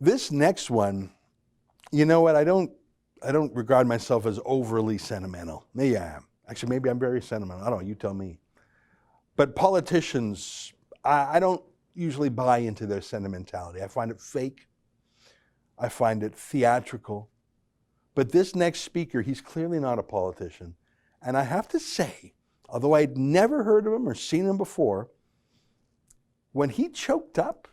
This next one, you know what? I don't regard myself as overly sentimental. Maybe I am. Actually, maybe I'm very sentimental. I don't know. You tell me. But politicians, I don't usually buy into their sentimentality. I find it fake. I find it theatrical. But this next speaker, he's clearly not a politician. And I have to say, although I'd never heard of him or seen him before, when he choked up,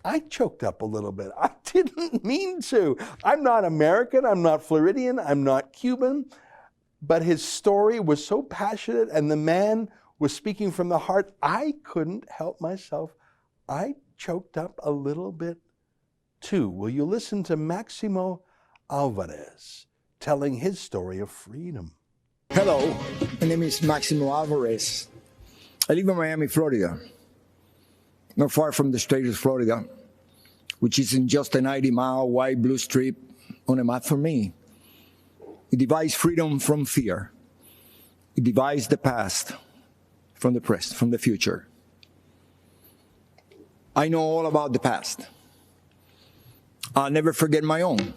I choked up a little bit. I didn't mean to. I'm not American, I'm not Floridian, I'm not Cuban, but his story was so passionate and the man was speaking from the heart, I couldn't help myself. I choked up a little bit too. Will you listen to Maximo Alvarez telling his story of freedom? Hello, my name is Maximo Alvarez. I live in Miami, Florida, not far from the state of Florida, which isn't just a 90-mile wide blue strip on a map for me. It divides freedom from fear. It divides the past from the present, from the future. I know all about the past. I'll never forget my own.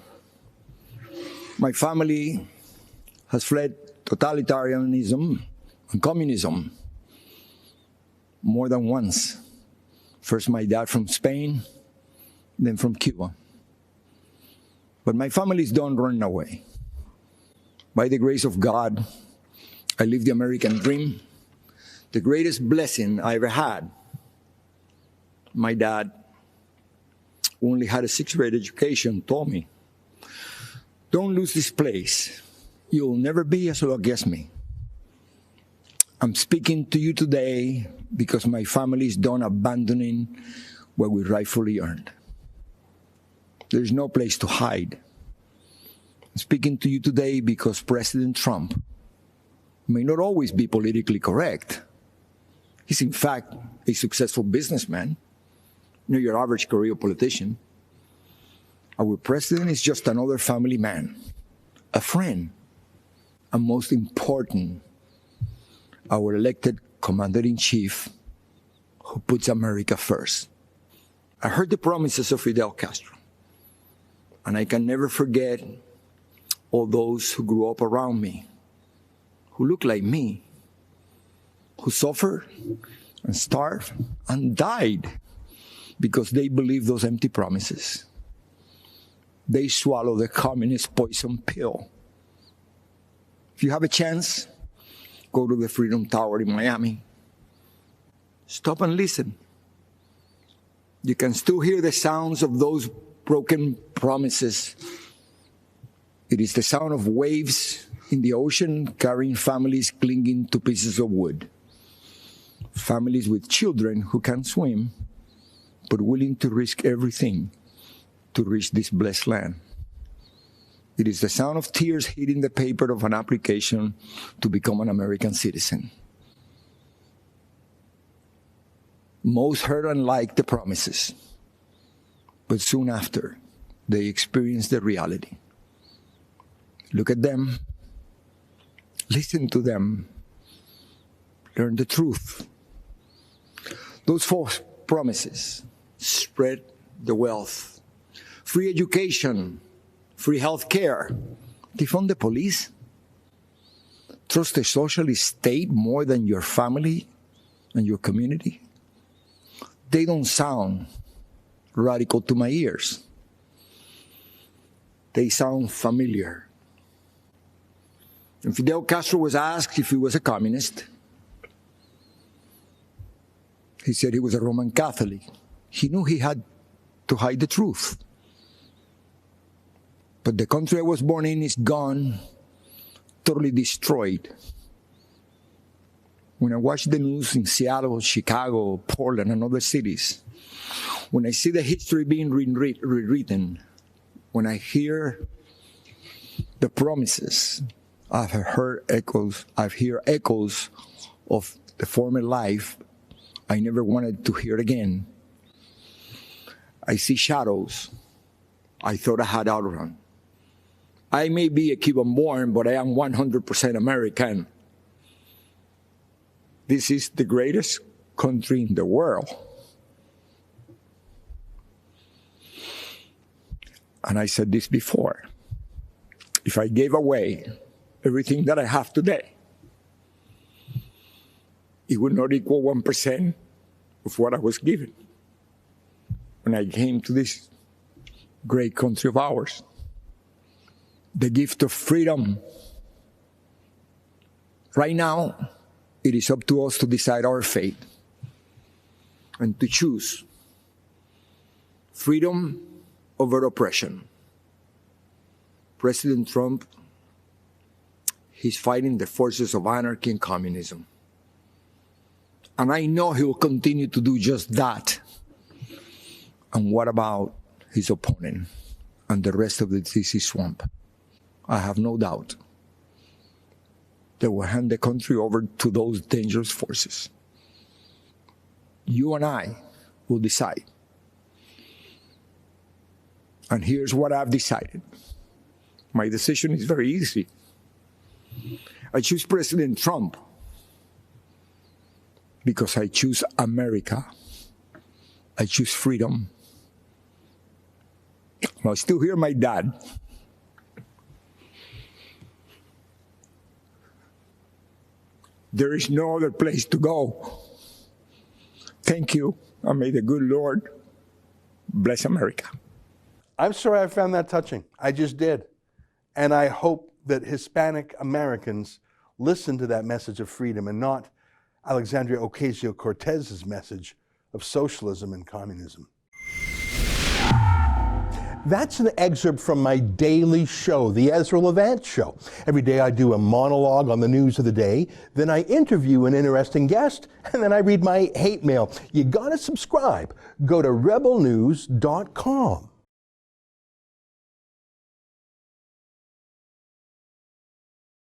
My family has fled totalitarianism and communism more than once. First, my dad from Spain, then from Cuba. But my families don't run away. By the grace of God, I live the American dream, the greatest blessing I ever had. My dad, who only had a sixth-grade education, told me, "Don't lose this place. You'll never be as lucky as me." I'm speaking to you today because my family is done abandoning what we rightfully earned. There's no place to hide. I'm speaking to you today because President Trump may not always be politically correct. He's in fact a successful businessman, not your average career politician. Our president is just another family man, a friend, and most important, our elected commander-in-chief who puts America first. I heard the promises of Fidel Castro, and I can never forget all those who grew up around me, who looked like me, who suffered and starved and died because they believed those empty promises. They swallowed the communist poison pill. If you have a chance, go to the Freedom Tower in Miami. Stop and listen. You can still hear the sounds of those broken promises. It is the sound of waves in the ocean carrying families clinging to pieces of wood. Families with children who can't swim, but willing to risk everything to reach this blessed land. It is the sound of tears hitting the paper of an application to become an American citizen. Most heard and liked the promises, but soon after, they experienced the reality. Look at them, listen to them, learn the truth. Those false promises spread the wealth, free education, free health care, defund the police, trust the socialist state more than your family and your community. They don't sound radical to my ears. They sound familiar. And Fidel Castro was asked if he was a communist. He said he was a Roman Catholic. He knew he had to hide the truth. But the country I was born in is gone, totally destroyed. When I watch the news in Seattle, Chicago, Portland, and other cities, when I see the history being rewritten, when I hear the promises, I've heard echoes of the former life I never wanted to hear again. I see shadows I thought I had outrun. I may be a Cuban-born, but I am 100% American. This is the greatest country in the world. And I said this before, if I gave away everything that I have today, it would not equal 1% of what I was given when I came to this great country of ours. The gift of freedom. Right now, it is up to us to decide our fate and to choose freedom over oppression. President Trump, he's fighting the forces of anarchy and communism. And I know he will continue to do just that. And what about his opponent and the rest of the DC swamp? I have no doubt they will hand the country over to those dangerous forces. You and I will decide. And here's what I've decided. My decision is very easy. I choose President Trump because I choose America. I choose freedom. I still hear my dad. There is no other place to go. Thank you, and may the good Lord bless America. I'm sorry I found that touching. I just did. And I hope that Hispanic Americans listen to that message of freedom and not Alexandria Ocasio-Cortez's message of socialism and communism. That's an excerpt from my daily show, The Ezra Levant Show. Every day I do a monologue on the news of the day, then I interview an interesting guest, and then I read my hate mail. You gotta subscribe. Go to rebelnews.com.